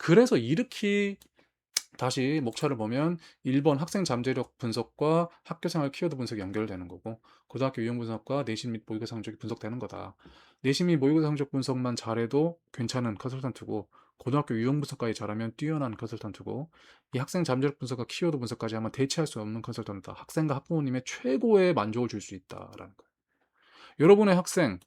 그래서 이렇게 다시 목차를 보면 1번 학생 잠재력 분석과 학교생활 키워드 분석이 연결되는 거고, 고등학교 유형 분석과 내신 및 모의고사 성적이 분석되는 거다. 내신 및 모의고사 성적 분석만 잘해도 괜찮은 컨설턴트고, 고등학교 유형 분석까지 잘하면 뛰어난 컨설턴트고, 이 학생 잠재력 분석과 키워드 분석까지 하면 대체할 수 없는 컨설턴트다. 학생과 학부모님의 최고의 만족을 줄 수 있다라는 거예요. 여러분의 학생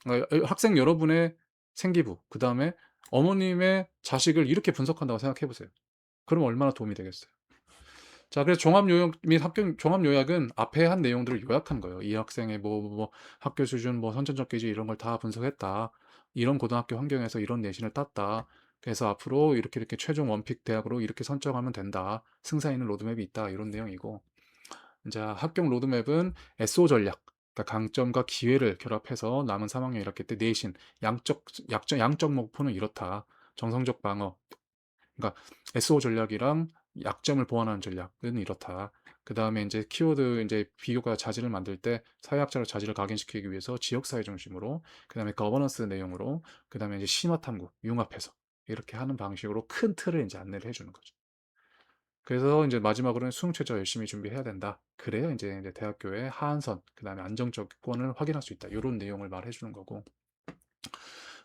여러분의 생기부, 그 다음에 어머님의 자식을 이렇게 분석한다고 생각해 보세요. 그럼 얼마나 도움이 되겠어요. 자, 그래서 종합요약 및 종합요약은 앞에 한 내용들을 요약한 거예요. 이 학생의 학교 수준, 선천적 기질 이런 걸 다 분석했다. 이런 고등학교 환경에서 이런 내신을 땄다. 그래서 앞으로 이렇게 최종 원픽 대학으로 이렇게 선정하면 된다. 승사 있는 로드맵이 있다. 이런 내용이고. 이제 합격 로드맵은 SO 전략, 그러니까 강점과 기회를 결합해서 남은 3학년 1학기 때 내신, 양적 목표는 이렇다. 정성적 방어, 그러니까 SO 전략이랑 약점을 보완하는 전략은 이렇다. 그 다음에 이제 키워드 이제 비교과 자질을 만들 때 사회학자로 자질을 각인시키기 위해서 지역사회 중심으로, 그 다음에 거버넌스 내용으로, 그 다음에 이제 심화 탐구 융합해서 이렇게 하는 방식으로 큰 틀을 이제 안내를 해주는 거죠. 그래서 이제 마지막으로는 수능 최저 열심히 준비해야 된다. 그래야 이제 대학교의 하한선, 그 다음에 안정적권을 확인할 수 있다. 이런 내용을 말해주는 거고.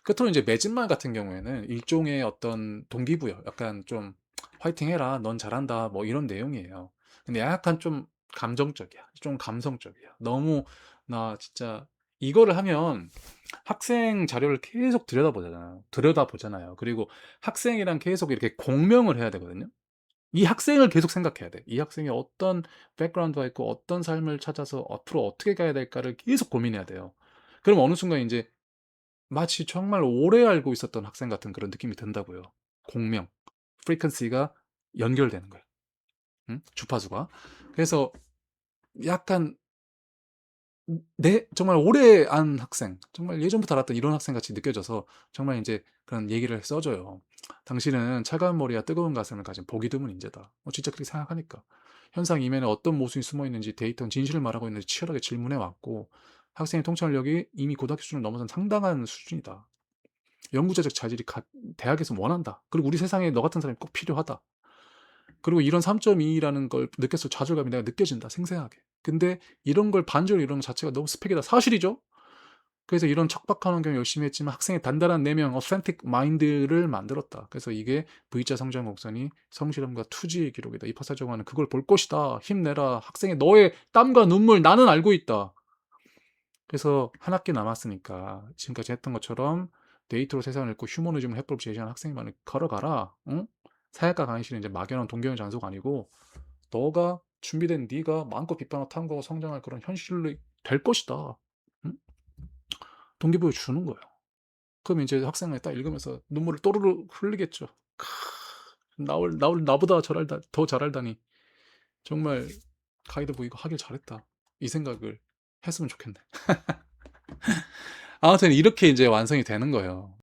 끝으로 이제 매진말 같은 경우에는 일종의 어떤 동기부여, 약간 좀 화이팅 해라, 넌 잘한다, 뭐 이런 내용이에요. 근데 약간 좀 감정적이야. 좀 감성적이야. 너무 나 진짜 이거를 하면 학생 자료를 계속 들여다보잖아요. 그리고 학생이랑 계속 이렇게 공명을 해야 되거든요. 이 학생을 계속 생각해야 돼. 이 학생이 어떤 백그라운드가 있고 어떤 삶을 찾아서 앞으로 어떻게 가야 될까를 계속 고민해야 돼요. 그럼 어느 순간 이제 마치 정말 오래 알고 있었던 학생 같은 그런 느낌이 든다고요. 공명, 프리퀀시가 연결되는 거예요. 응? 주파수가. 그래서 약간 정말 오래 안 학생, 정말 예전부터 알았던 이런 학생 같이 느껴져서 정말 이제 그런 얘기를 써줘요. 당신은 차가운 머리와 뜨거운 가슴을 가진 보기 드문 인재다. 진짜 그렇게 생각하니까. 현상 이면에 어떤 모순이 숨어 있는지 데이터는 진실을 말하고 있는지 치열하게 질문해 왔고, 학생의 통찰력이 이미 고등학교 수준을 넘어선 상당한 수준이다. 연구자적 자질이 대학에서 원한다. 그리고 우리 세상에 너 같은 사람이 꼭 필요하다. 그리고 이런 3.2라는 걸 느꼈을 좌절감이 내가 느껴진다. 생생하게. 근데 이런 걸 반대로 이런 것 자체가 너무 스펙이다. 사실이죠. 그래서 이런 척박한 환경 열심히 했지만 학생의 단단한 내면, authentic mind를 만들었다. 그래서 이게 V자 성장 곡선이 성실함과 투지의 기록이다. 입학사정관은 그걸 볼 것이다. 힘내라. 학생의 너의 땀과 눈물 나는 알고 있다. 그래서 한 학기 남았으니까 지금까지 했던 것처럼 데이터로 세상을 읽고 휴머니즘을 해법 제시하는 학생만을 걸어가라. 응? 사회과 강의실은 이제 막연한 동경의 장소가 아니고 너가 준비된 네가 마음껏 빗방울 탐구하고 성장할 그런 현실로 될 것이다. 응? 동기부여 주는 거예요. 그럼 이제 학생이 딱 읽으면서 눈물을 또르르 흘리겠죠. 나보다 더 잘 알다니 정말 가이드북 이거 하길 잘했다. 이 생각을 했으면 좋겠네. 아무튼 이렇게 이제 완성이 되는 거예요.